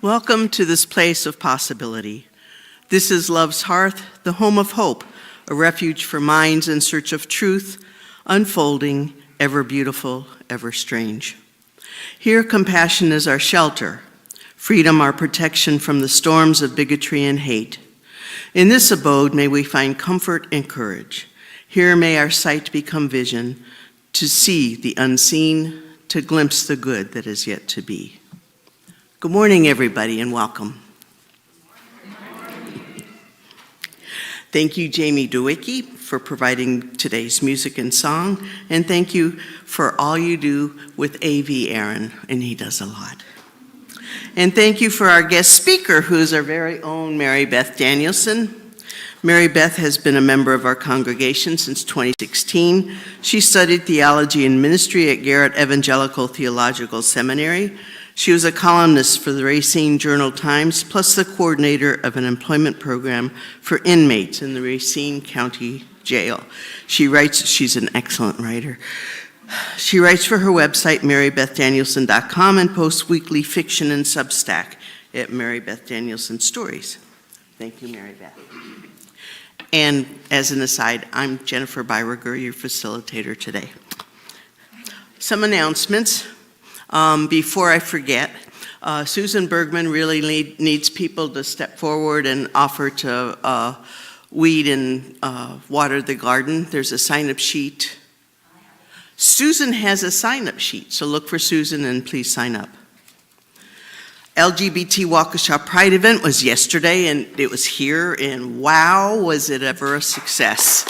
Welcome to this place of possibility. This is Love's Hearth, the home of hope, a refuge for minds in search of truth, unfolding, ever beautiful, ever strange. Here, compassion is our shelter, freedom our protection from the storms of bigotry and hate. In this abode, may we find comfort and courage. Here, may our sight become vision, to see the unseen, to glimpse the good that is yet to be. Good morning, everybody, and welcome. Thank you, Jamie Dewicki, for providing today's music and song, and thank you for all you do with AV Aaron, and he does a lot. And thank you for our guest speaker, who is our very own Mary Beth Danielson. Mary Beth has been a member of our congregation since 2016. She studied theology and ministry at Garrett Evangelical Theological Seminary. She was a columnist for the Racine Journal-Times, plus the coordinator of an employment program for inmates in the Racine County Jail. She's an excellent writer. She writes for her website, marybethdanielson.com, and posts weekly fiction and Substack at Mary Beth Danielson Stories. Thank you, Mary Beth. And as an aside, I'm Jennifer Byriger, your facilitator today. Some announcements. Before I forget, Susan Bergman really needs people to step forward and offer to weed and water the garden. There's a sign-up sheet. Susan has a sign-up sheet, so look for Susan and please sign up. LGBT Waukesha Pride event was yesterday, and it was here, and wow, was it ever a success.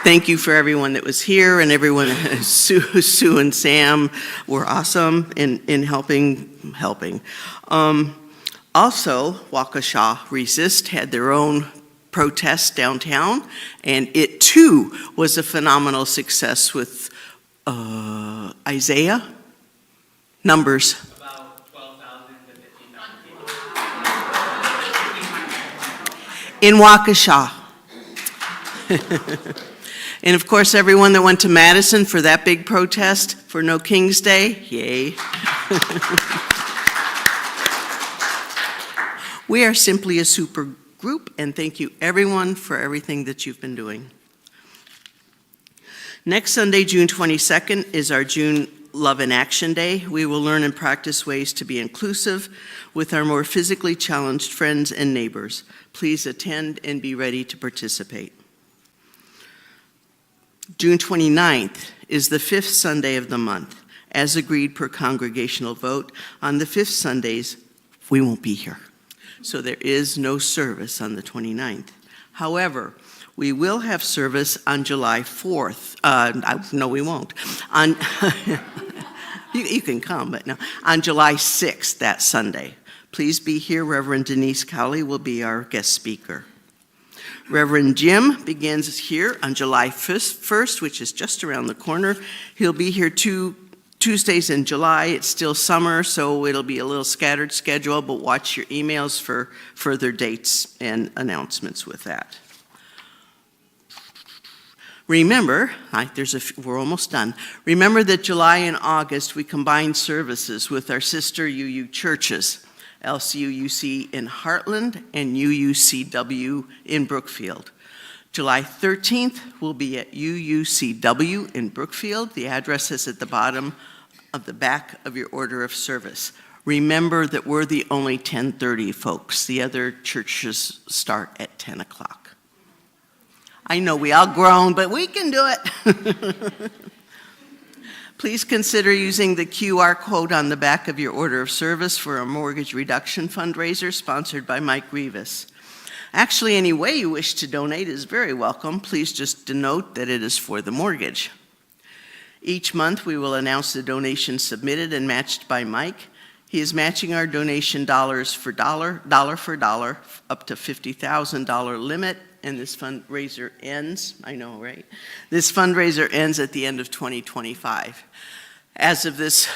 Thank you for everyone that was here, and everyone, Sue and Sam were awesome in helping. Also, Waukesha Resist had their own protest downtown, and it too was a phenomenal success with Isaiah numbers. About 12,000 to 15,000 people. In Waukesha. And of course, everyone that went to Madison for that big protest for No King's Day, yay. We are simply a super group, and thank you everyone for everything that you've been doing. Next Sunday, June 22nd, is our June Love in Action Day. We will learn and practice ways to be inclusive with our more physically challenged friends and neighbors. Please attend and be ready to participate. June 29th is the fifth Sunday of the month. As agreed per congregational vote, on the fifth Sundays, we won't be here. So there is no service on the 29th. However, we will have service on July 4th. No, we won't. You can come, but no. On July 6th, that Sunday. Please be here. Reverend Denise Cowley will be our guest speaker. Reverend Jim begins here on July 1st, which is just around the corner. He'll be here 2 Tuesdays in July. It's still summer, so it'll be a little scattered schedule, but watch your emails for further dates and announcements with that. Remember, we're almost done. Remember that July and August we combine services with our sister UU churches, LCUUC in Heartland and UUCW in Brookfield. July 13th will be at UUCW in Brookfield. The address is at the bottom of the back of your order of service. Remember that we're the only 10:30 folks. The other churches start at 10 o'clock. I know we all groan, but we can do it. Please consider using the QR code on the back of your order of service for a mortgage reduction fundraiser sponsored by Mike Rivas. Actually, any way you wish to donate is very welcome. Please just denote that it is for the mortgage. Each month, we will announce the donation submitted and matched by Mike. He is matching our donation dollar for dollar, up to $50,000 limit, and this fundraiser ends, I know, right? This fundraiser ends at the end of 2025. As of this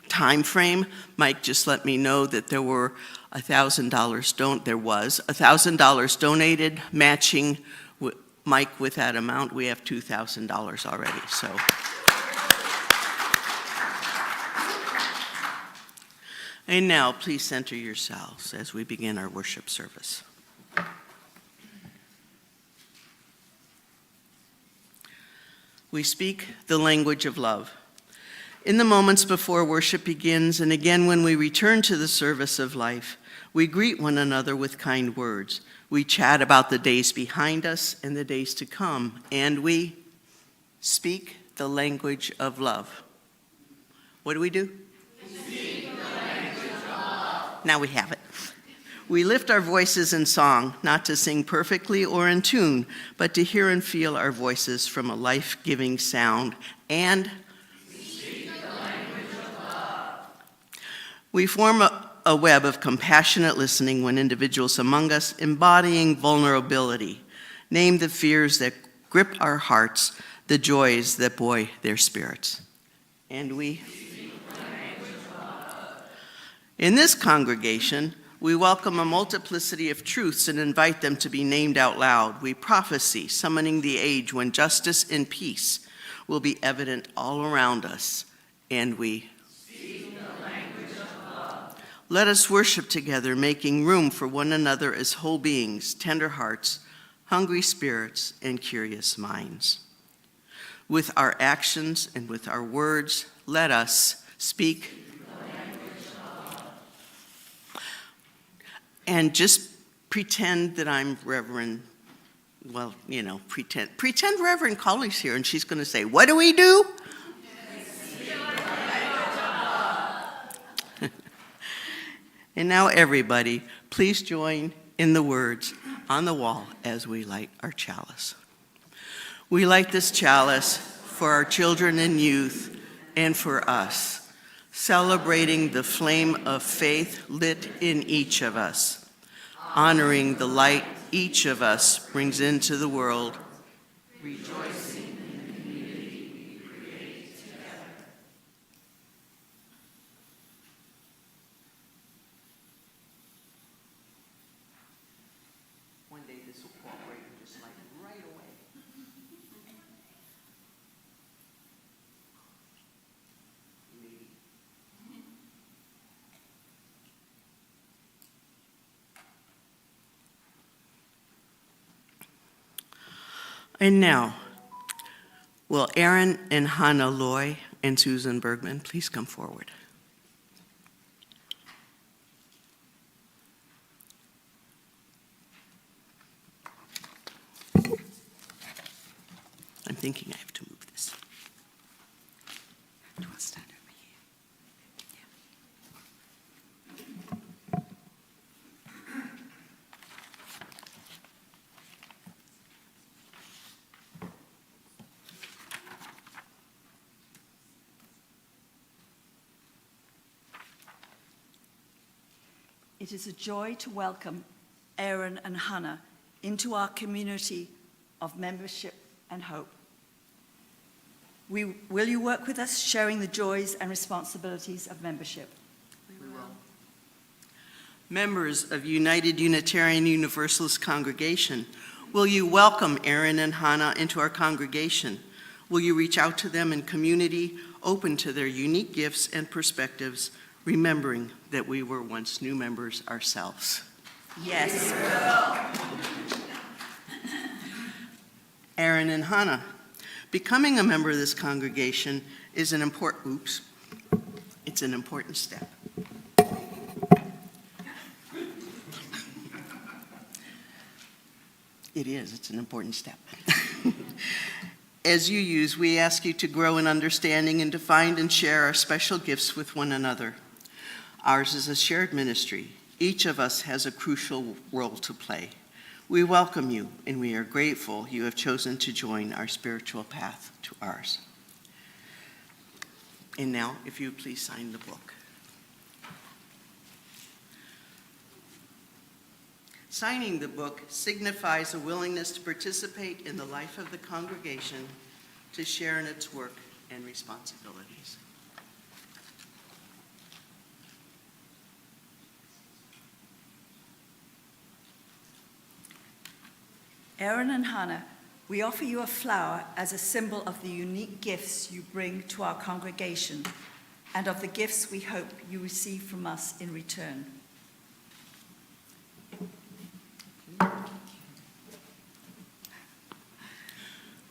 time frame, Mike just let me know that there was $1,000 donated, matching Mike with that amount. We have $2,000 already, so. And now, please center yourselves as we begin our worship service. We speak the language of love. In the moments before worship begins, and again when we return to the service of life, we greet one another with kind words. We chat about the days behind us and the days to come, and we speak the language of love. What do? We speak the language of love. Now we have it. We lift our voices in song, not to sing perfectly or in tune, but to hear and feel our voices from a life-giving sound, and we speak the language of love. We form a web of compassionate listening when individuals among us, embodying vulnerability, name the fears that grip our hearts, the joys that buoy their spirits. And we speak the language of love. In this congregation, we welcome a multiplicity of truths and invite them to be named out loud. We prophesy, summoning the age when justice and peace will be evident all around us, and we speak the language of love. Let us worship together, making room for one another as whole beings, tender hearts, hungry spirits, and curious minds. With our actions and with our words, let us speak. And just pretend that I'm Reverend, well, you know, pretend Reverend Colley's here, and she's going to say, what do we do? And now everybody, please join in the words on the wall as we light our chalice. We light this chalice for our children and youth and for us, celebrating the flame of faith lit in each of us, honoring the light each of us brings into the world, rejoicing in the community we create together. One day this will cooperate and just like right away. And now, will Aaron and Hannah Loy and Susan Bergman please come forward? I'm thinking I have to move this. Do you want to stand over here? It is a joy to welcome Aaron and Hannah into our community of membership and hope. Will you work with us, sharing the joys and responsibilities of membership? We will. Members of United Unitarian Universalist Congregation, will you welcome Aaron and Hannah into our congregation? Will you reach out to them in community, open to their unique gifts and perspectives, remembering that we were once new members ourselves? Yes. Aaron and Hannah, becoming a member of this congregation is an important step. It's an important step. As you use, we ask you to grow in understanding and to find and share our special gifts with one another. Ours is a shared ministry. Each of us has a crucial role to play. We welcome you, and we are grateful you have chosen to join our spiritual path to ours. And now, if you would please sign the book. Signing the book signifies a willingness to participate in the life of the congregation, to share in its work and responsibilities. Aaron and Hannah, we offer you a flower as a symbol of the unique gifts you bring to our congregation and of the gifts we hope you receive from us in return.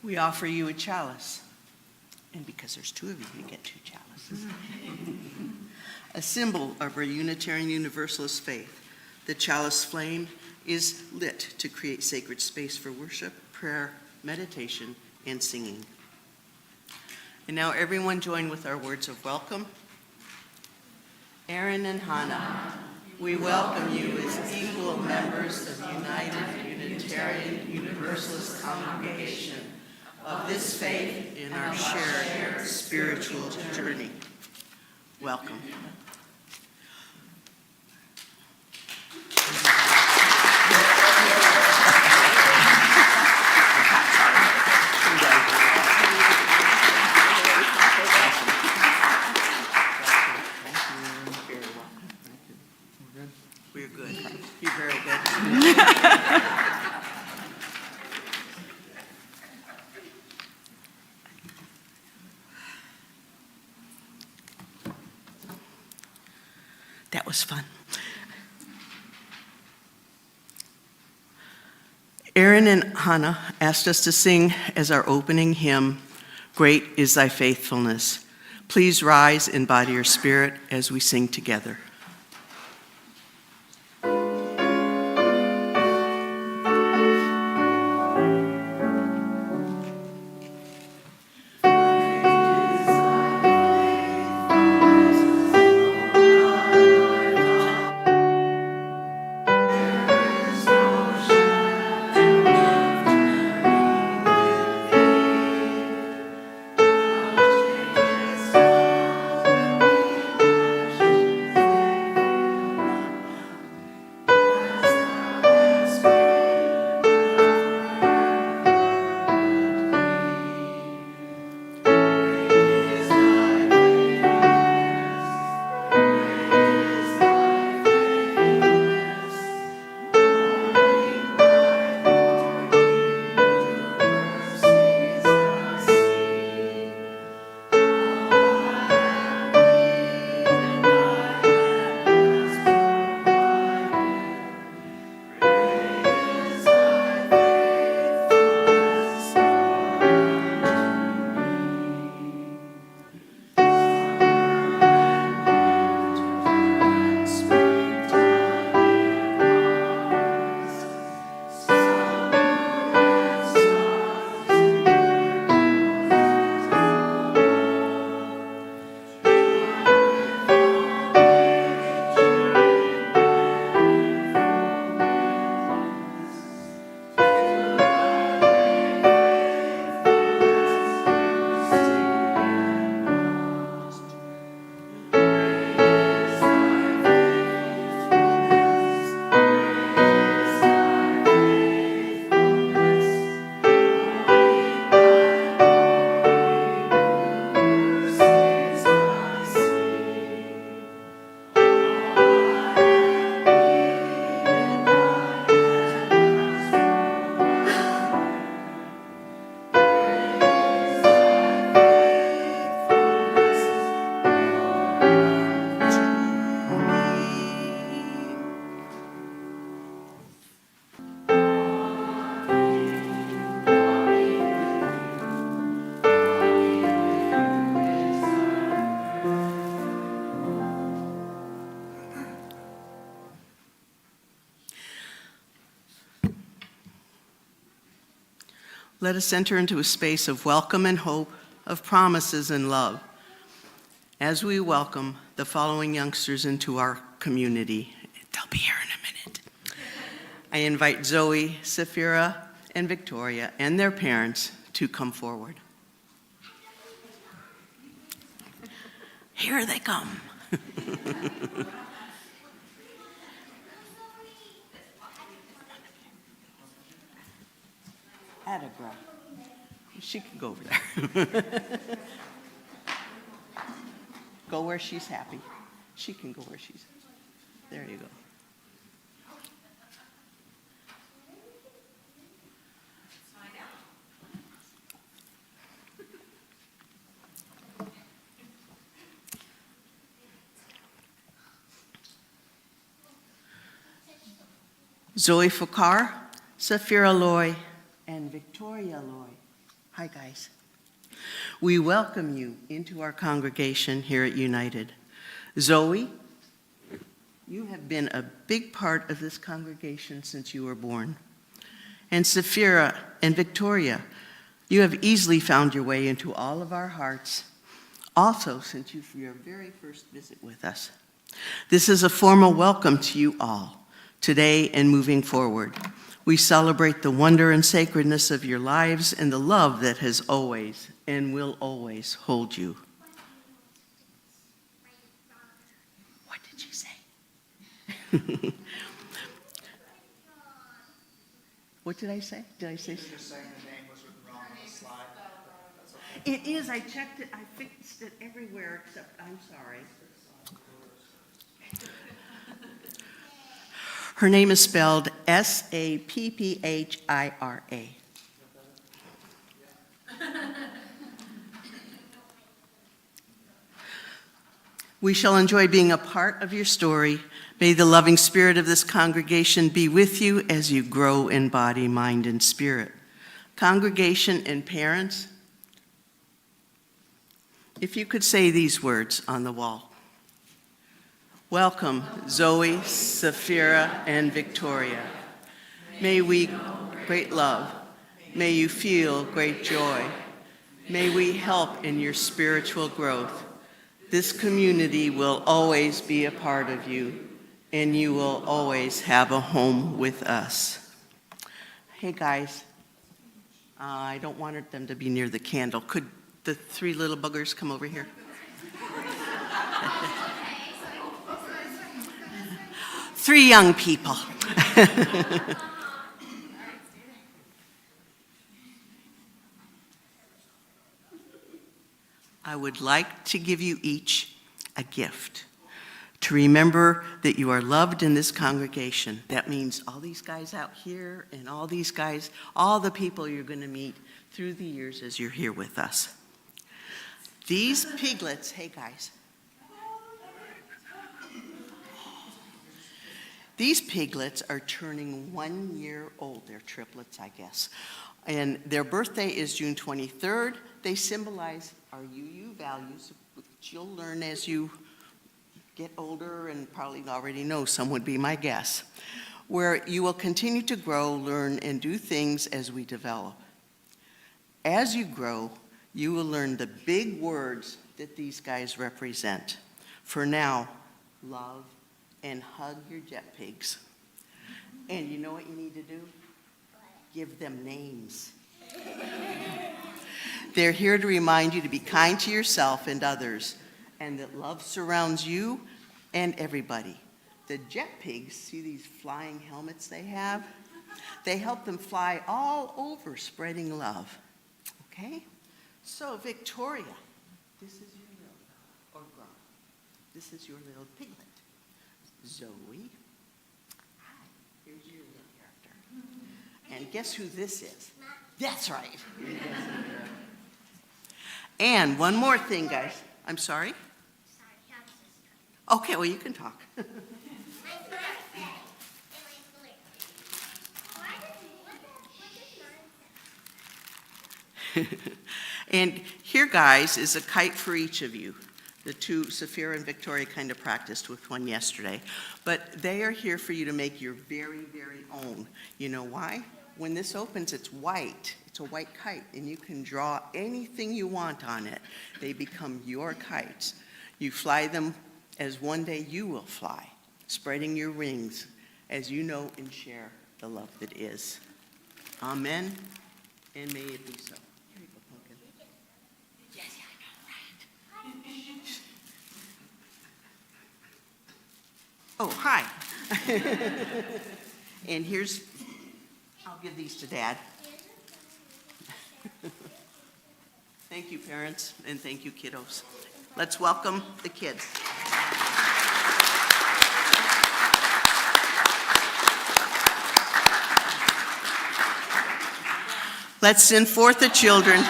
We offer you a chalice. And because there's two of you, you get two chalices. A symbol of our Unitarian Universalist faith. The chalice flame is lit to create sacred space for worship, prayer, meditation, and singing. And now everyone join with our words of welcome. Aaron and Hannah, we welcome you as equal members of United Unitarian Universalist congregation of this faith in our shared spiritual journey. Welcome. We're good. You're very good. That was fun. Aaron and Hannah asked us to sing as our opening hymn, "Great is Thy Faithfulness." Please rise in body or spirit as we sing together. Let us enter into a space of welcome and hope, of promises and love, as we welcome the following youngsters into our community. They'll be here in a minute. I invite Zoe, Sapphira, and Victoria and their parents to come forward. Here they come. Atta girl. She can go over there. Go where she's happy. She can go where she's happy. There you go. Zoe Fakar, Sapphira Loy, and Victoria Loy. Hi, guys. We welcome you into our congregation here at United. Zoe, you have been a big part of this congregation since you were born. And Sapphira and Victoria, you have easily found your way into all of our hearts, also since your very first visit with us. This is a formal welcome to you all, today and moving forward. We celebrate the wonder and sacredness of your lives and the love that has always and will always hold you. What did you say? What did I say? Did I say? You're just saying the name was written wrong on the slide. That's okay. It is. I checked it. I fixed it everywhere except I'm sorry. Her name is spelled Sapphira. We shall enjoy being a part of your story. May the loving spirit of this congregation be with you as you grow in body, mind, and spirit. Congregation and parents, if you could say these words on the wall. Welcome, Zoe, Sapphira, and Victoria. May we great love. May you feel great joy. May we help in your spiritual growth. This community will always be a part of you, and you will always have a home with us. Hey, guys. I don't want them to be near the candle. Could the three little buggers come over here? Three young people. I would like to give you each a gift to remember that you are loved in this congregation. That means all these guys out here and all these guys, all the people you're going to meet through the years as you're here with us. These piglets, hey guys. These piglets are turning 1 year old. They're triplets, I guess. And their birthday is June 23rd. They symbolize our UU values, which you'll learn as you get older and probably already know, some would be my guess, where you will continue to grow, learn, and do things as we develop. As you grow, you will learn the big words that these guys represent. For now, love, and hug your jet pigs. And you know what you need to do? Give them names. They're here to remind you to be kind to yourself and others, and that love surrounds you and everybody. The jet pigs, see these flying helmets they have? They help them fly all over spreading love. Okay? So, Victoria, this is your little, or grown, this is your little piglet. Zoe, hi, here's your little character. And guess who this is? That's right. And one more thing, guys. I'm sorry? Okay, well, you can talk. And here, guys, is a kite for each of you. The two, Sapphira and Victoria, kind of practiced with one yesterday. But they are here for you to make your very, very own. You know why? When this opens, it's white. It's a white kite, and you can draw anything you want on it. They become your kites. You fly them as one day you will fly, spreading your wings as you know and share the love that is. Amen, and may it be so. Here you go, Pumpkin. Yes, I know, right? Oh, hi. And here's, I'll give these to Dad. Thank you, parents, and thank you, kiddos. Let's welcome the kids. Let's send forth the children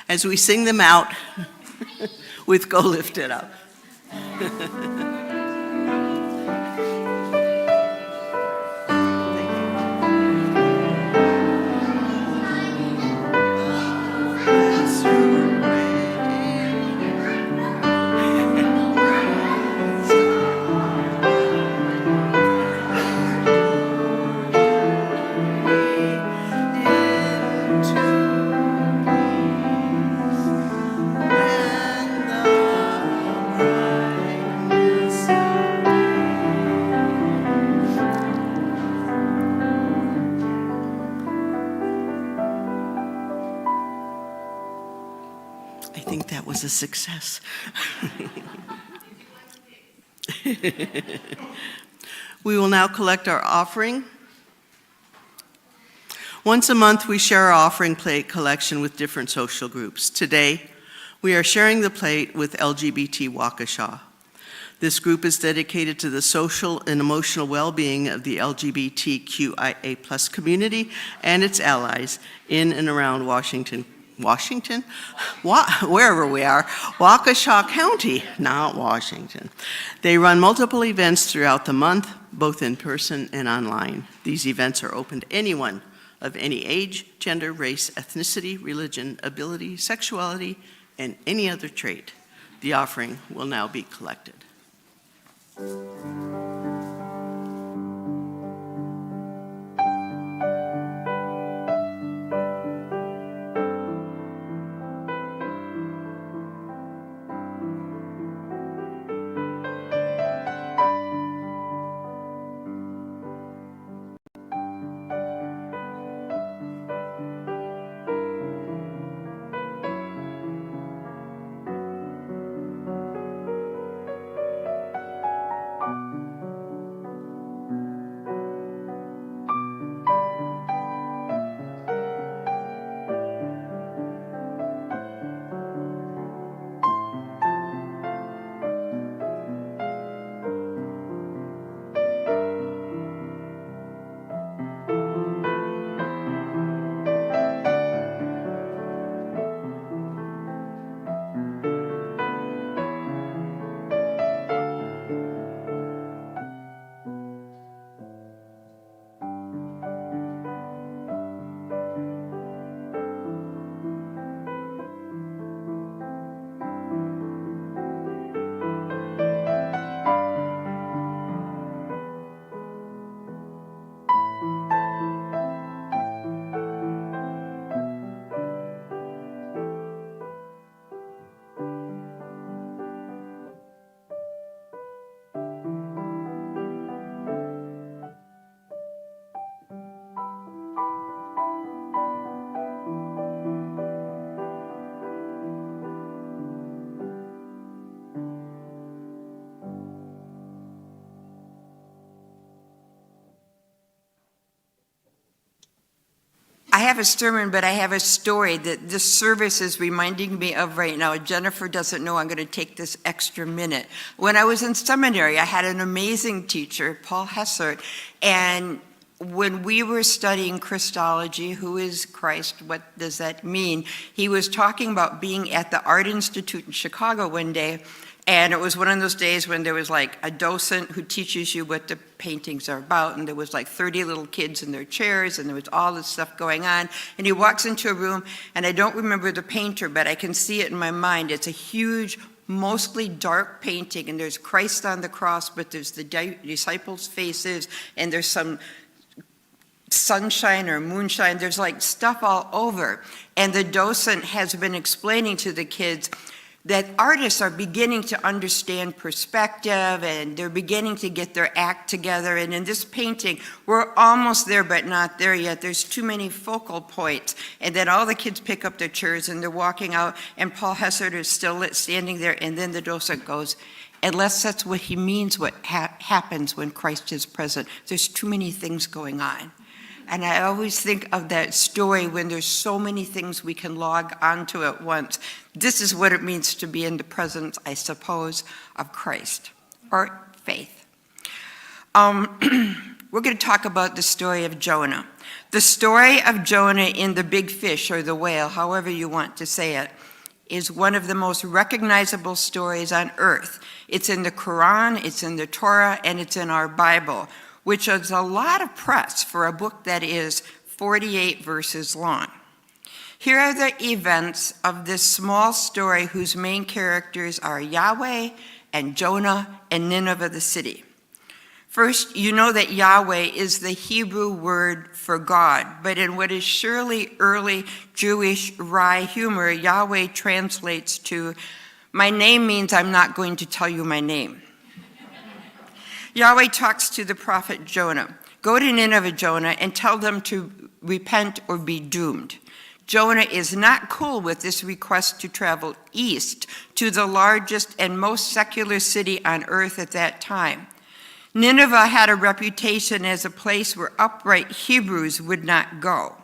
as we sing them out with Go Lift It Up. I think that was a success. We will now collect our offering. Once a month, we share our offering plate collection with different social groups. Today, we are sharing the plate with LGBT Waukesha. This group is dedicated to the social and emotional well-being of the LGBTQIA+ community and its allies in and around Washington, wherever we are, Waukesha County, not Washington. They run multiple events throughout the month, both in person and online. These events are open to anyone of any age, gender, race, ethnicity, religion, ability, sexuality, and any other trait. The offering will now be collected. I have a sermon, but I have a story that this service is reminding me of right now. Jennifer doesn't know I'm going to take this extra minute. When I was in seminary, I had an amazing teacher, Paul Hessert, and when we were studying Christology, who is Christ, what does that mean? He was talking about being at the Art Institute in Chicago one day, and it was one of those days when there was like a docent who teaches you what the paintings are about, and there was like 30 little kids in their chairs, and there was all this stuff going on. And he walks into a room, and I don't remember the painter, but I can see it in my mind. It's a huge, mostly dark painting, and there's Christ on the cross, but there's the disciples' faces, and there's some sunshine or moonshine. There's like stuff all over. And the docent has been explaining to the kids that artists are beginning to understand perspective, and they're beginning to get their act together. And in this painting, we're almost there, but not there yet. There's too many focal points. And then all the kids pick up their chairs and they're walking out, and Paul Hessert is still standing there. And then the docent goes, unless that's what he means, what happens when Christ is present. There's too many things going on. And I always think of that story when there's so many things we can log onto at once. This is what it means to be in the presence, I suppose, of Christ, or faith. We're going to talk about the story of Jonah. The story of Jonah in the big fish, or the whale, however you want to say it, is one of the most recognizable stories on earth. It's in the Quran, it's in the Torah, and it's in our Bible, which is a lot of press for a book that is 48 verses long. Here are the events of this small story whose main characters are Yahweh and Jonah and Nineveh the city. First, you know that Yahweh is the Hebrew word for God, but in what is surely early Jewish wry humor, Yahweh translates to, my name means I'm not going to tell you my name. Yahweh talks to the prophet Jonah. Go to Nineveh, Jonah, and tell them to repent or be doomed. Jonah is not cool with this request to travel east to the largest and most secular city on earth at that time. Nineveh had a reputation as a place where upright Hebrews would not go.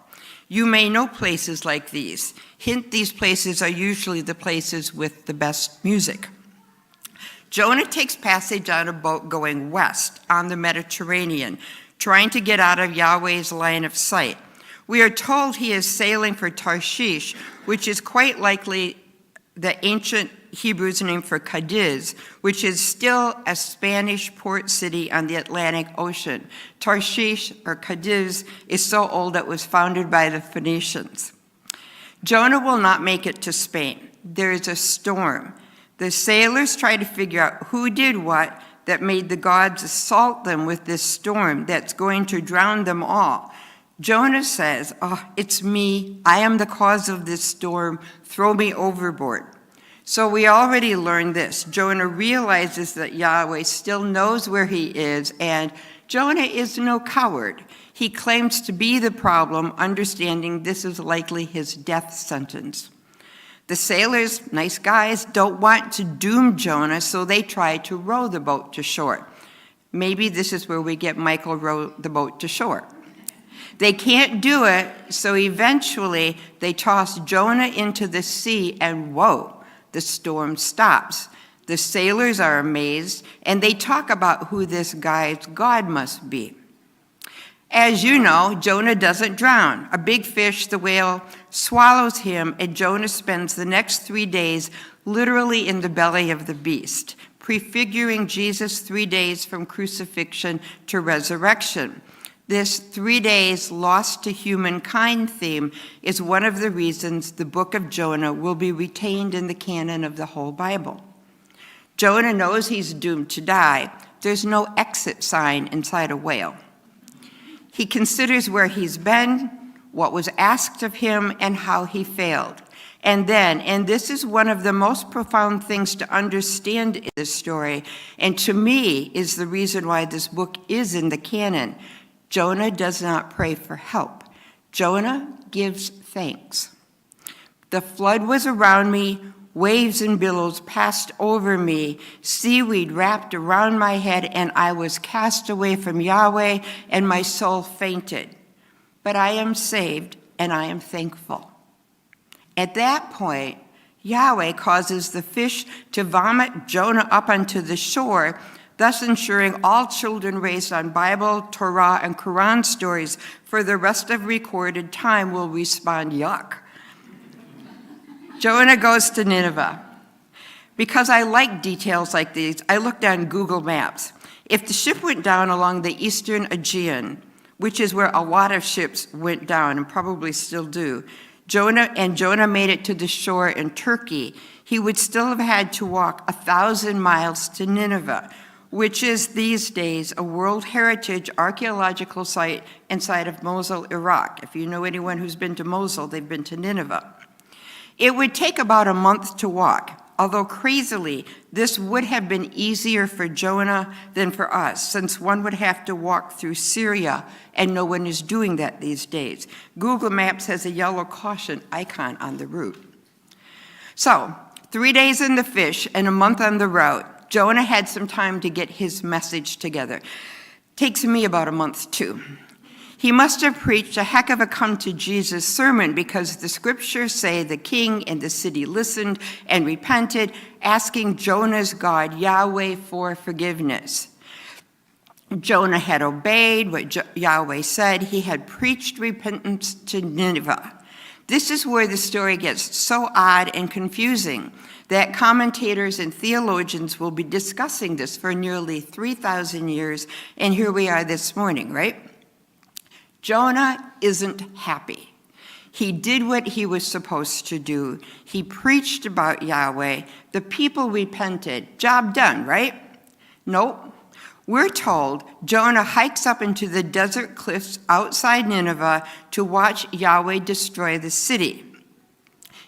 You may know places like these. Hint, these places are usually the places with the best music. Jonah takes passage on a boat going west on the Mediterranean, trying to get out of Yahweh's line of sight. We are told he is sailing for Tarshish, which is quite likely the ancient Hebrew's name for Cadiz, which is still a Spanish port city on the Atlantic Ocean. Tarshish, or Cadiz, is so old it was founded by the Phoenicians. Jonah will not make it to Spain. There is a storm. The sailors try to figure out who did what that made the gods assault them with this storm that's going to drown them all. Jonah says, "Oh, it's me. I am the cause of this storm. Throw me overboard." So we already learned this. Jonah realizes that Yahweh still knows where he is, and Jonah is no coward. He claims to be the problem, understanding this is likely his death sentence. The sailors, nice guys, don't want to doom Jonah, so they try to row the boat to shore. Maybe this is where we get Michael row the boat to shore. They can't do it, so eventually they toss Jonah into the sea, and whoa, the storm stops. The sailors are amazed, and they talk about who this guy's God must be. As you know, Jonah doesn't drown. A big fish, the whale, swallows him, and Jonah spends the next 3 days literally in the belly of the beast, prefiguring Jesus' 3 days from crucifixion to resurrection. This 3 days lost to humankind theme is one of the reasons the book of Jonah will be retained in the canon of the whole Bible. Jonah knows he's doomed to die. There's no exit sign inside a whale. He considers where he's been, what was asked of him, and how he failed. And then, and this is one of the most profound things to understand in this story, and to me is the reason why this book is in the canon, Jonah does not pray for help. Jonah gives thanks. The flood was around me, waves and billows passed over me, seaweed wrapped around my head, and I was cast away from Yahweh, and my soul fainted. But I am saved, and I am thankful. At that point, Yahweh causes the fish to vomit Jonah up onto the shore, thus ensuring all children raised on Bible, Torah, and Quran stories for the rest of recorded time will respond, yuck. Jonah goes to Nineveh. Because I like details like these, I looked on Google Maps. If the ship went down along the eastern Aegean, which is where a lot of ships went down and probably still do, Jonah made it to the shore in Turkey, he would still have had to walk 1,000 miles to Nineveh, which is these days a World Heritage archaeological site inside of Mosul, Iraq. If you know anyone who's been to Mosul, they've been to Nineveh. It would take about a month to walk, although crazily, this would have been easier for Jonah than for us, since one would have to walk through Syria, and no one is doing that these days. Google Maps has a yellow caution icon on the route. So, 3 days in the fish and a month on the route, Jonah had some time to get his message together. Takes me about a month too. He must have preached a heck of a come to Jesus sermon, because the scriptures say the king and the city listened and repented, asking Jonah's God, Yahweh, for forgiveness. Jonah had obeyed what Yahweh said. He had preached repentance to Nineveh. This is where the story gets so odd and confusing that commentators and theologians will be discussing this for nearly 3,000 years, and here we are this morning, right? Jonah isn't happy. He did what he was supposed to do. He preached about Yahweh. The people repented. Job done, right? Nope. We're told Jonah hikes up into the desert cliffs outside Nineveh to watch Yahweh destroy the city.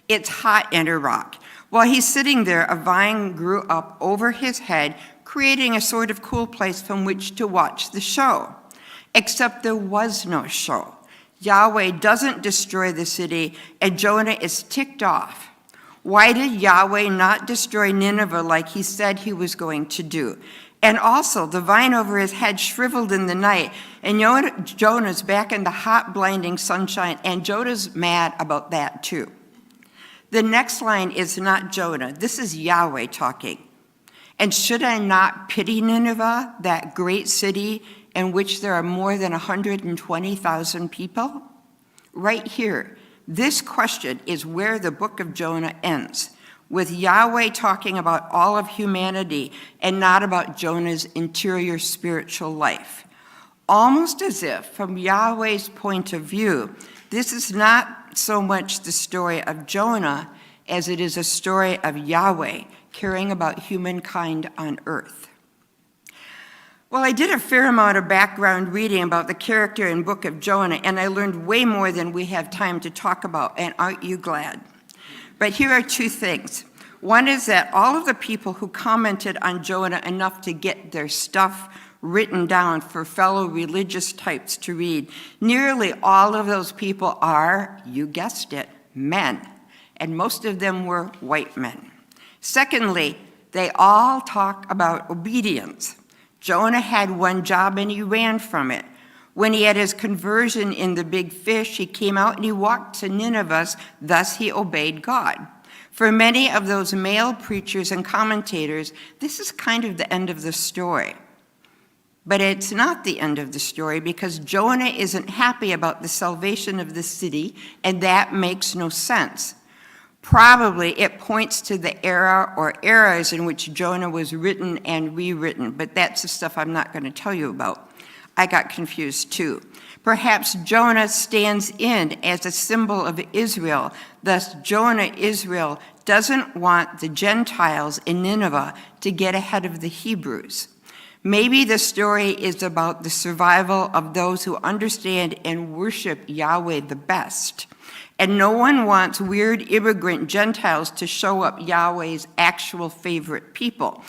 It's hot in Iraq. While he's sitting there, a vine grew up over his head, creating a sort of cool place from which to watch the show. Except there was no show. Yahweh doesn't destroy the city, and Jonah is ticked off. Why did Yahweh not destroy Nineveh like he said he was going to do? And also, the vine over his head shriveled in the night, and Jonah's back in the hot, blinding sunshine, and Jonah's mad about that too. The next line is not Jonah. This is Yahweh talking. And should I not pity Nineveh, that great city in which there are more than 120,000 people? Right here, this question is where the book of Jonah ends, with Yahweh talking about all of humanity and not about Jonah's interior spiritual life. Almost as if, from Yahweh's point of view, this is not so much the story of Jonah as it is a story of Yahweh caring about humankind on earth. Well, I did a fair amount of background reading about the character and book of Jonah, and I learned way more than we have time to talk about, and aren't you glad? But here are two things. One is that all of the people who commented on Jonah enough to get their stuff written down for fellow religious types to read, nearly all of those people are, you guessed it, men, and most of them were white men. Secondly, they all talk about obedience. Jonah had one job and he ran from it. When he had his conversion in the big fish, he came out and he walked to Nineveh, thus he obeyed God. For many of those male preachers and commentators, this is kind of the end of the story. But it's not the end of the story because Jonah isn't happy about the salvation of the city, and that makes no sense. Probably it points to the era or eras in which Jonah was written and rewritten, but that's the stuff I'm not going to tell you about. I got confused too. Perhaps Jonah stands in as a symbol of Israel. Thus, Jonah, Israel, doesn't want the Gentiles in Nineveh to get ahead of the Hebrews. Maybe the story is about the survival of those who understand and worship Yahweh the best. And no one wants weird immigrant Gentiles to show up Yahweh's actual favorite people,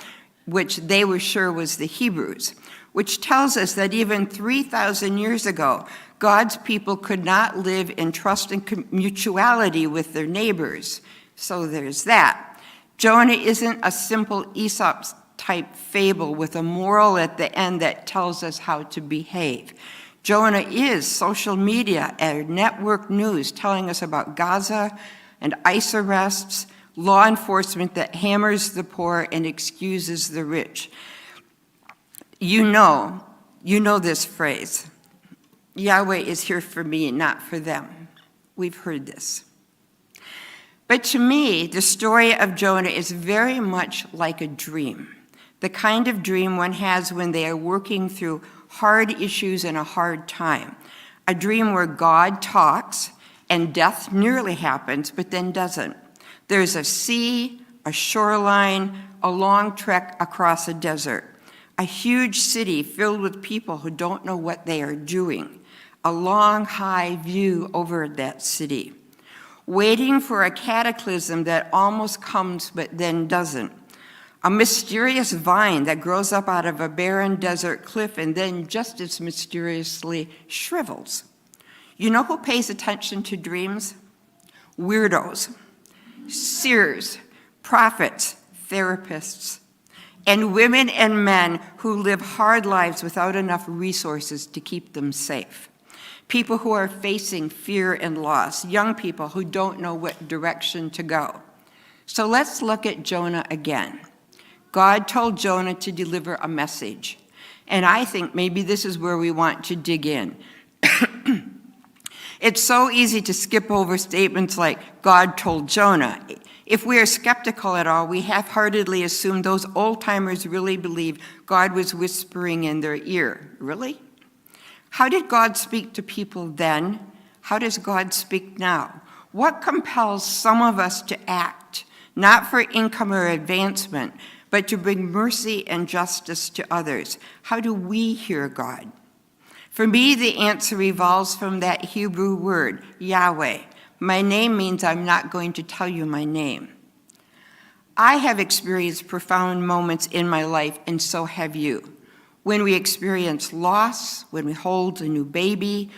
which they were sure was the Hebrews, which tells us that even 3,000 years ago, God's people could not live in trust and mutuality with their neighbors. So there's that. Jonah isn't a simple Aesop's type fable with a moral at the end that tells us how to behave. Jonah is social media and network news telling us about Gaza and ICE arrests, law enforcement that hammers the poor and excuses the rich. You know this phrase, Yahweh is here for me, not for them. We've heard this. But to me, the story of Jonah is very much like a dream, the kind of dream one has when they are working through hard issues in a hard time. A dream where God talks and death nearly happens, but then doesn't. There's a sea, a shoreline, a long trek across a desert, a huge city filled with people who don't know what they are doing, a long, high view over that city, waiting for a cataclysm that almost comes but then doesn't. A mysterious vine that grows up out of a barren desert cliff and then just as mysteriously shrivels. You know who pays attention to dreams? Weirdos, seers, prophets, therapists, and women and men who live hard lives without enough resources to keep them safe. People who are facing fear and loss, young people who don't know what direction to go. So let's look at Jonah again. God told Jonah to deliver a message. And I think maybe this is where we want to dig in. It's so easy to skip over statements like, God told Jonah. If we are skeptical at all, we half-heartedly assume those old-timers really believed God was whispering in their ear. Really? How did God speak to people then? How does God speak now? What compels some of us to act, not for income or advancement, but to bring mercy and justice to others? How do we hear God? For me, the answer revolves from that Hebrew word, Yahweh. My name means I'm not going to tell you my name. I have experienced profound moments in my life, and so have you. When we experience loss, when we hold a new baby,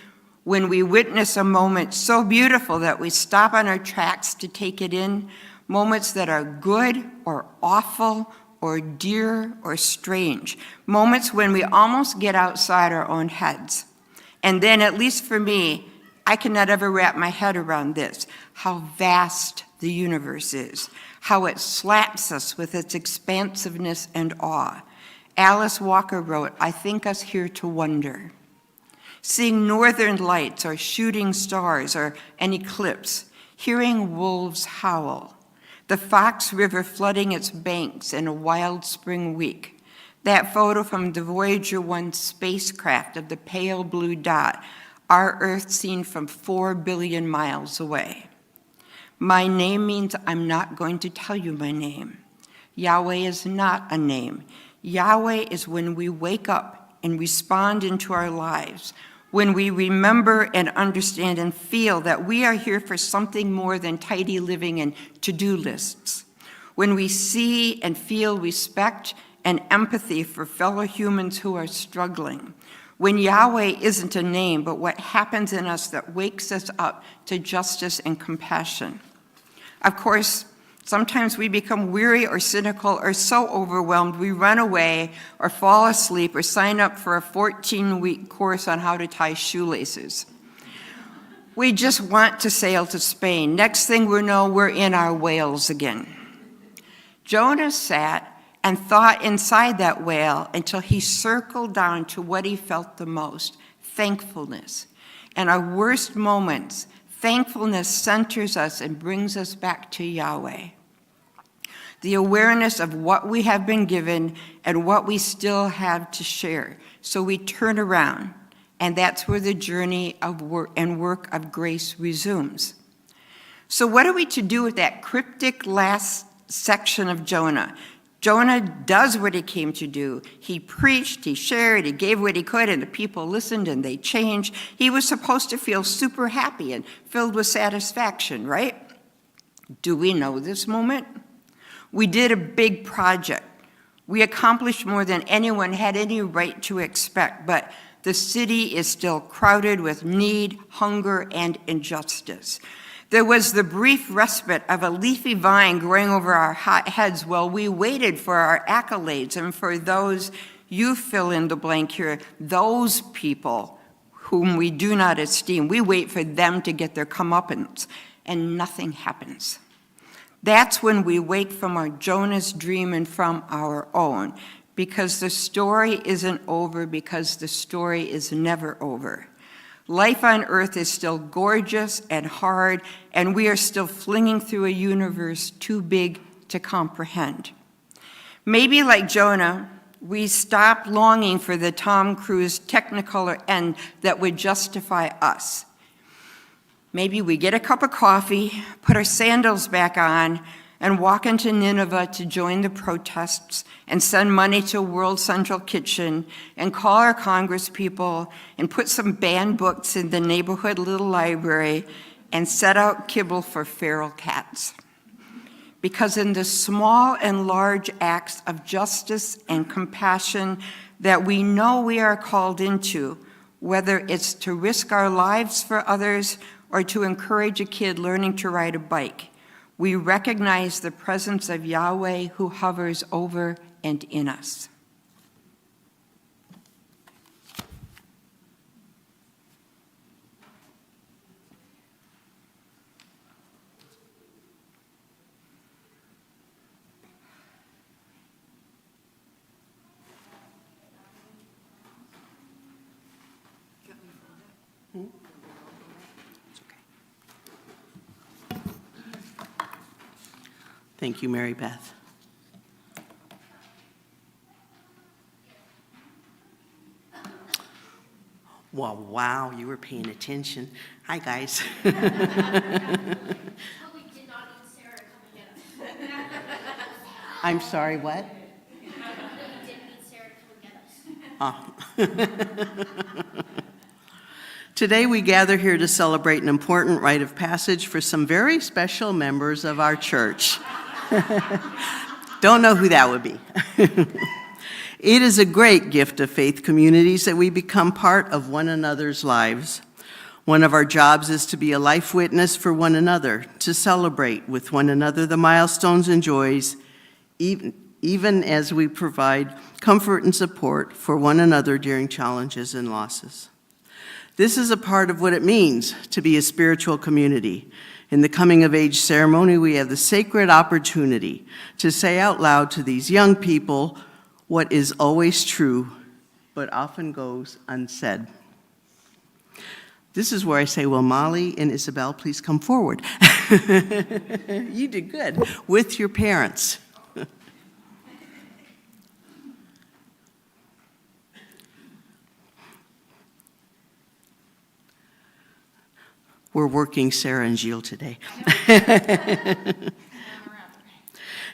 when we witness a moment so beautiful that we stop on our tracks to take it in, moments that are good or awful or dear or strange, moments when we almost get outside our own heads. And then, at least for me, I cannot ever wrap my head around this, how vast the universe is, how it slaps us with its expansiveness and awe. Alice Walker wrote, "I think us here to wonder." Seeing northern lights or shooting stars or an eclipse, hearing wolves howl, the Fox River flooding its banks in a wild spring week, that photo from the Voyager 1 spacecraft of the pale blue dot, our Earth seen from 4 billion miles away. My name means I'm not going to tell you my name. Yahweh is not a name. Yahweh is when we wake up and respond into our lives, when we remember and understand and feel that we are here for something more than tidy living and to-do lists, when we see and feel respect and empathy for fellow humans who are struggling, when Yahweh isn't a name, but what happens in us that wakes us up to justice and compassion. Of course, sometimes we become weary or cynical or so overwhelmed we run away or fall asleep or sign up for a 14-week course on how to tie shoelaces. We just want to sail to Spain. Next thing we know, we're in our whales again. Jonah sat and thought inside that whale until he circled down to what he felt the most, thankfulness. And our worst moments, thankfulness centers us and brings us back to Yahweh. The awareness of what we have been given and what we still have to share. So we turn around, and that's where the journey of work of grace resumes. So what are we to do with that cryptic last section of Jonah? Jonah does what he came to do. He preached, he shared, he gave what he could, and the people listened and they changed. He was supposed to feel super happy and filled with satisfaction, right? Do we know this moment? We did a big project. We accomplished more than anyone had any right to expect, but the city is still crowded with need, hunger, and injustice. There was the brief respite of a leafy vine growing over our heads while we waited for our accolades and for those, you fill in the blank here, those people whom we do not esteem. We wait for them to get their comeuppance, and nothing happens. That's when we wake from our Jonah's dream and from our own, because the story isn't over, because the story is never over. Life on earth is still gorgeous and hard, and we are still flinging through a universe too big to comprehend. Maybe like Jonah, we stop longing for the Tom Cruise Technicolor end that would justify us. Maybe we get a cup of coffee, put our sandals back on, and walk into Nineveh to join the protests and send money to World Central Kitchen and call our congresspeople and put some banned books in the neighborhood little library and set out kibble for feral cats. Because in the small and large acts of justice and compassion that we know we are called into, whether it's to risk our lives for others or to encourage a kid learning to ride a bike, we recognize the presence of Yahweh who hovers over and in us. Thank you, Mary Beth. Well, wow, you were paying attention. Hi, guys. We did not need Sarah to come and get us. I'm sorry, what? We didn't need Sarah to come get us. Oh. Today we gather here to celebrate an important rite of passage for some very special members of our church. Don't know who that would be. It is a great gift of faith communities that we become part of one another's lives. One of our jobs is to be a life witness for one another, to celebrate with one another the milestones and joys, even as we provide comfort and support for one another during challenges and losses. This is a part of what it means to be a spiritual community. In the coming of age ceremony, we have the sacred opportunity to say out loud to these young people what is always true, but often goes unsaid. This is where I say, will Molly and Isabel please come forward? You did good. With your parents. We're working Sarah and Gilles today.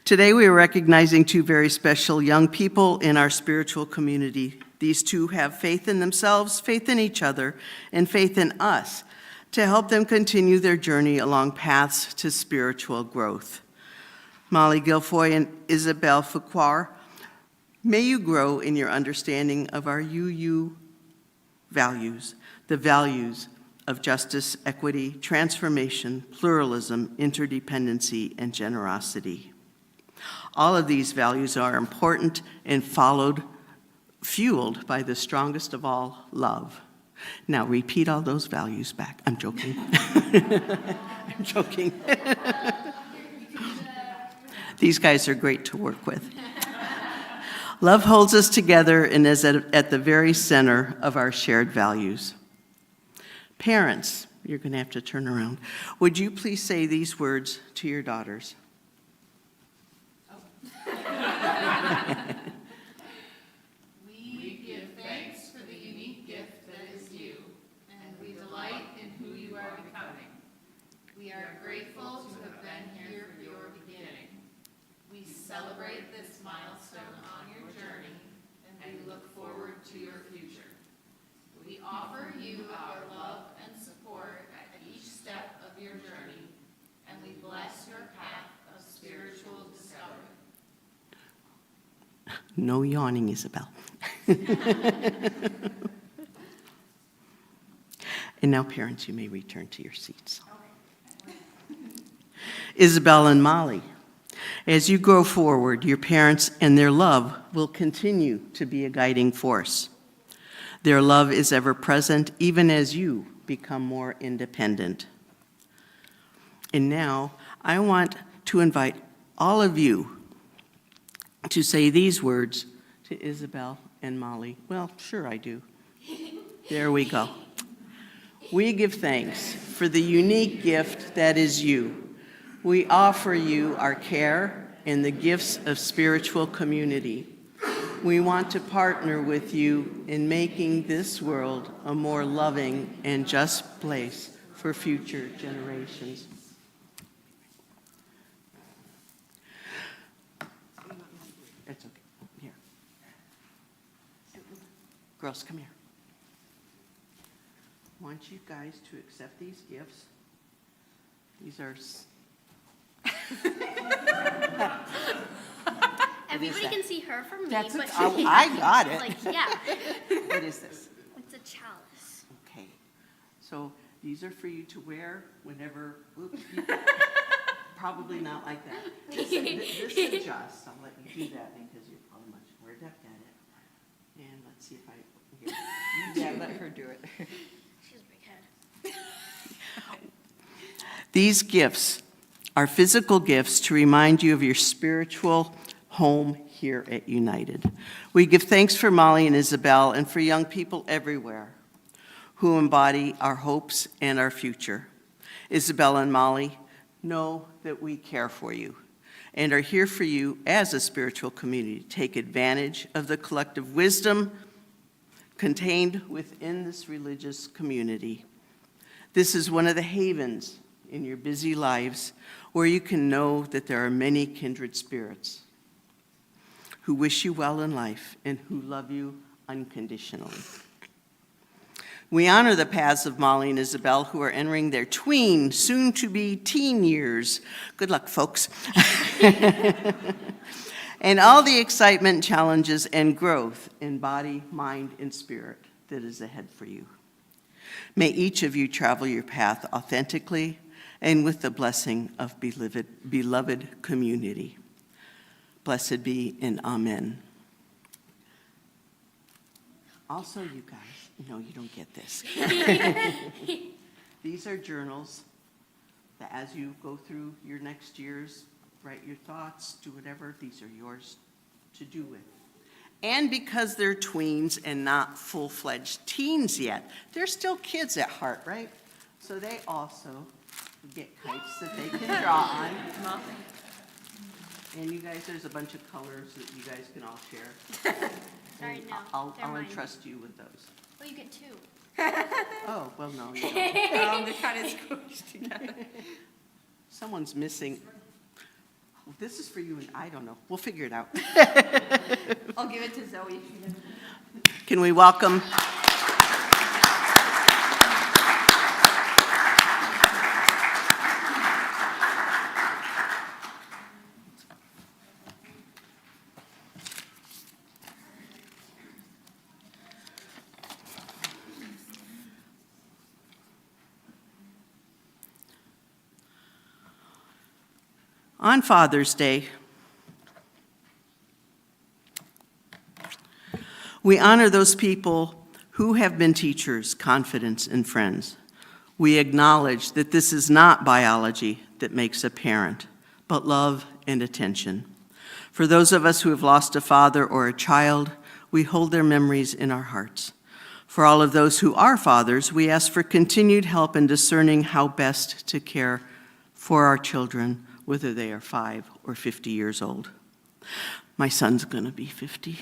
Today we are recognizing two very special young people in our spiritual community. These two have faith in themselves, faith in each other, and faith in us to help them continue their journey along paths to spiritual growth. Molly Guilfoy and Isabel Foucault, may you grow in your understanding of our UU values, the values of justice, equity, transformation, pluralism, interdependency, and generosity. All of these values are important and fueled by the strongest of all, love. Now repeat all those values back. I'm joking. I'm joking. These guys are great to work with. Love holds us together and is at the very center of our shared values. Parents, you're going to have to turn around. Would you please say these words to your daughters? We give thanks for the unique gift that is you, and we delight in who you are becoming. We are grateful to have been here for your beginning. We celebrate this milestone on your journey, and we look forward to your future. We offer you our love and support at each step of your journey, and we bless your path of spiritual discovery. No yawning, Isabel. And now, parents, you may return to your seats. Isabel and Molly, as you grow forward, your parents and their love will continue to be a guiding force. Their love is ever present, even as you become more independent. And now, I want to invite all of you to say these words to Isabel and Molly. Well, sure I do. There we go. We give thanks for the unique gift that is you. We offer you our care and the gifts of spiritual community. We want to partner with you in making this world a more loving and just place for future generations. It's okay. Here. Girls, come here. I want you guys to accept these gifts. These are... Everybody can see her from me, That's but it. Oh, I got it. like, yeah. What is this? It's a chalice. Okay. So these are for you to wear whenever... Oops, probably not like that. This adjusts. I'll let you do that because you're probably much more adept at it. And let's see if I... Yeah, let her do it. She's a big head. These gifts are physical gifts to remind you of your spiritual home here at United. We give thanks for Molly and Isabel and for young people everywhere who embody our hopes and our future. Isabel and Molly, know that we care for you and are here for you as a spiritual community. Take advantage of the collective wisdom contained within this religious community. This is one of the havens in your busy lives where you can know that there are many kindred spirits who wish you well in life and who love you unconditionally. We honor the paths of Molly and Isabel, who are entering their tween, soon-to-be teen years. Good luck, folks. And all the excitement, challenges, and growth in body, mind, and spirit that is ahead for you. May each of you travel your path authentically and with the blessing of beloved community. Blessed be and amen. Also, you guys, no, you don't get this. These are journals that as you go through your next years, write your thoughts, do whatever, these are yours to do with. And because they're tweens and not full-fledged teens yet, they're still kids at heart, right? So they also get kites that they can draw on. And you guys, there's a bunch of colors that you guys can all share. Sorry, And no, I'll they're mine. entrust you with those. Well, you get two. Oh, well, no, you don't. They're kind of squished together. Someone's missing. This is for you and I don't know. We'll figure it out. I'll give it to Zoe. Can we welcome? On Father's Day, we honor those people who have been teachers, confidants, and friends. We acknowledge that this is not biology that makes a parent, but love and attention. For those of us who have lost a father or a child, we hold their memories in our hearts. For all of those who are fathers, we ask for continued help in discerning how best to care for our children, whether they are 5 or 50 years old. My son's gonna be 50.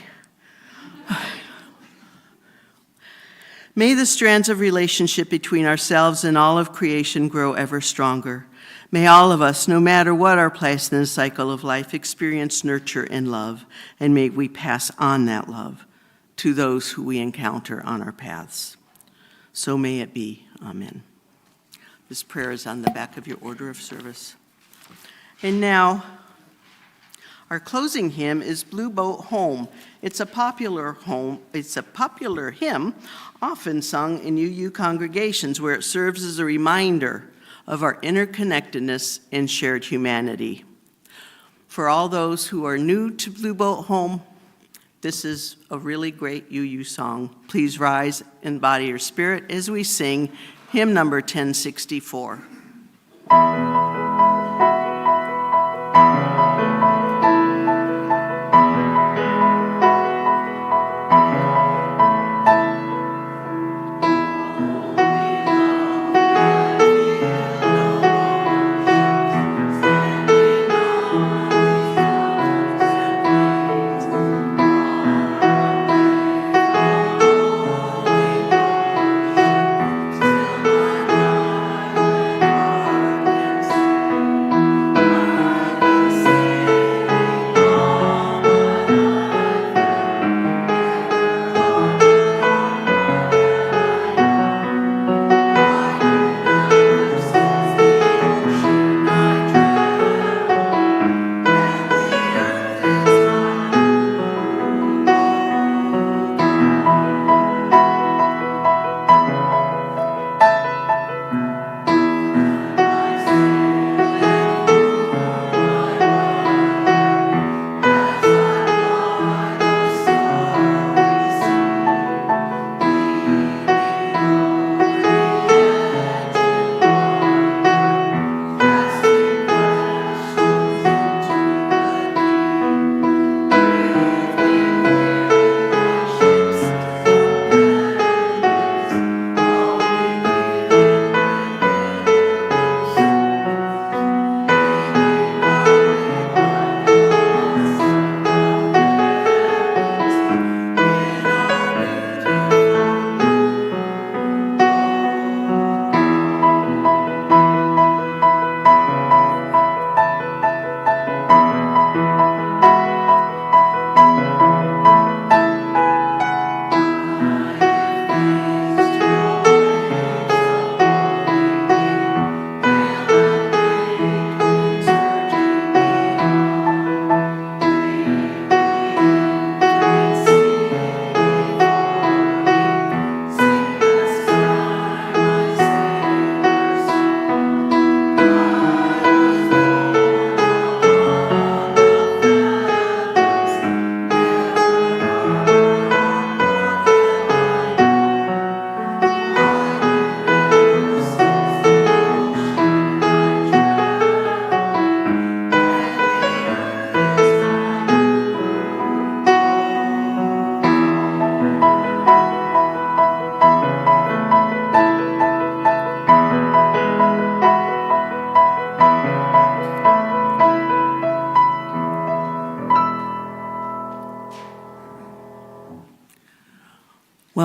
May the strands of relationship between ourselves and all of creation grow ever stronger. May all of us, no matter what our place in the cycle of life, experience nurture and love, and may we pass on that love to those who we encounter on our paths. So may it be. Amen. This prayer is on the back of your order of service. And now, our closing hymn is Blue Boat Home. It's a popular hymn often sung in UU congregations where it serves as a reminder of our interconnectedness and shared humanity. For all those who are new to Blue Boat Home, this is a really great UU song. Please rise and body your spirit as we sing hymn number 1064.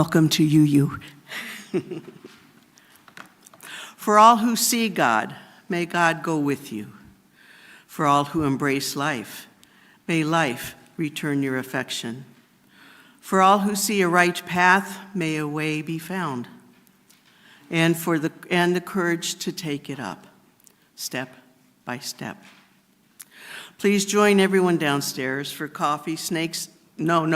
welcome to you. For all who see God, may God go with you. For all who embrace life, may life return your affection. For all who see a right path, may a way be found. And the courage to take it up, step by step. Please join everyone downstairs for coffee, snakes. No.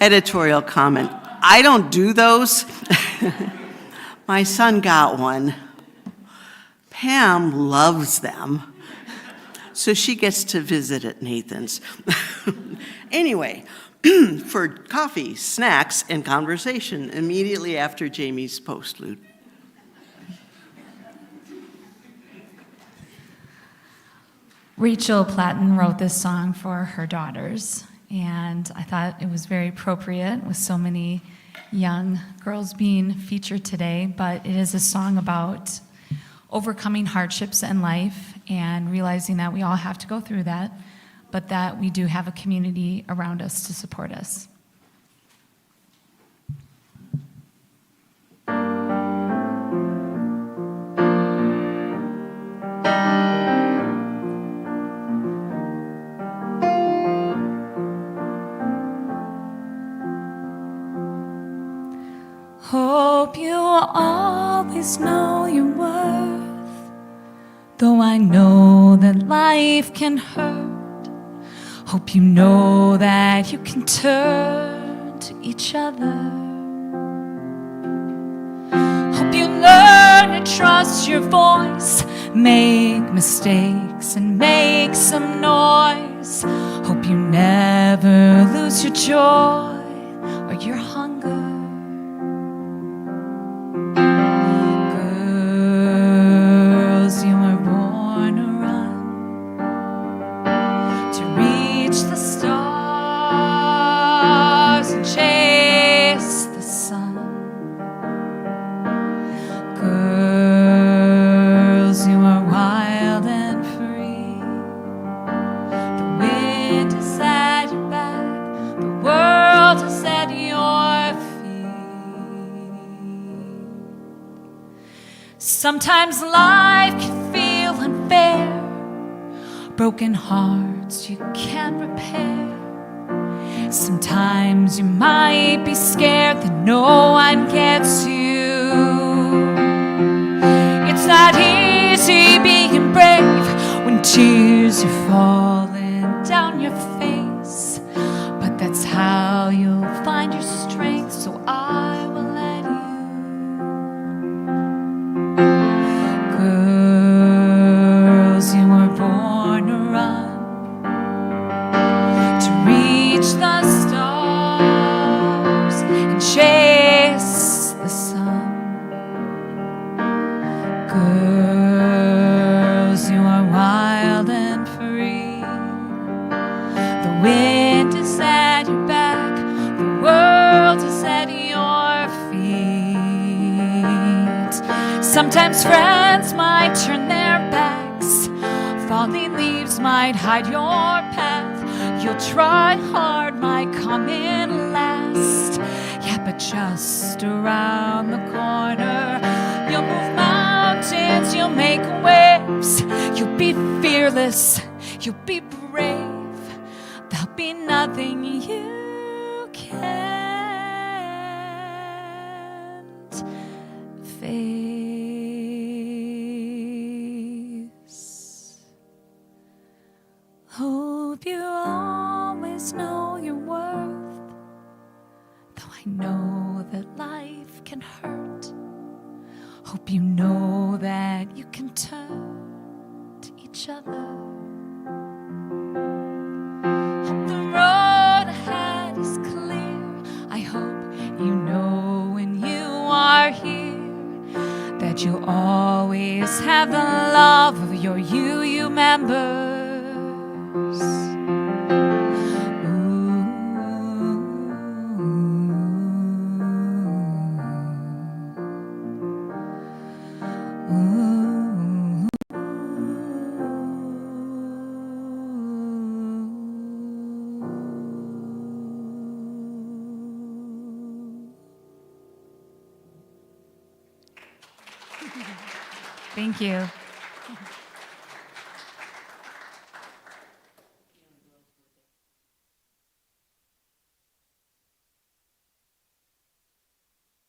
Editorial comment. I don't do those. My son got one. Pam loves them, so she gets to visit at Nathan's. Anyway, for coffee, snacks, and conversation immediately after Jamie's postlude. Rachel Platten wrote this song for her daughters, and I thought it was very appropriate with so many young girls being featured today, but it is a song about overcoming hardships in life and realizing that we all have to go through that, but that we do have a community around us to support us. Hope you always know your worth, though I know that life can hurt. Hope you know that you can turn to each other. Hope you learn to trust your voice, make mistakes and make some noise. Hope you never lose your joy or your hunger. Sometimes life can feel unfair, broken hearts you can't repair. Sometimes you might be scared that no one gets you. It's not easy being brave when tears are falling down your face, but that's how you'll find your strength, so I will let you. Girls, you were born to run, to reach the stars and chase the sun. Girls, you are wild and free. The wind is at your back, the world is at your feet. Sometimes friends might turn their backs, falling leaves might hide your path. You'll try hard, might come in last, yeah, but just around the corner. You'll move mountains, you'll make waves, you'll be fearless, you'll be brave. There'll be nothing you can't face. Hope you always know your worth, though I know that life can hurt. Hope you know that you can turn to each other. Hope the road ahead is clear. I hope you know when you are here that you'll always have the love of your UU members. Thank you.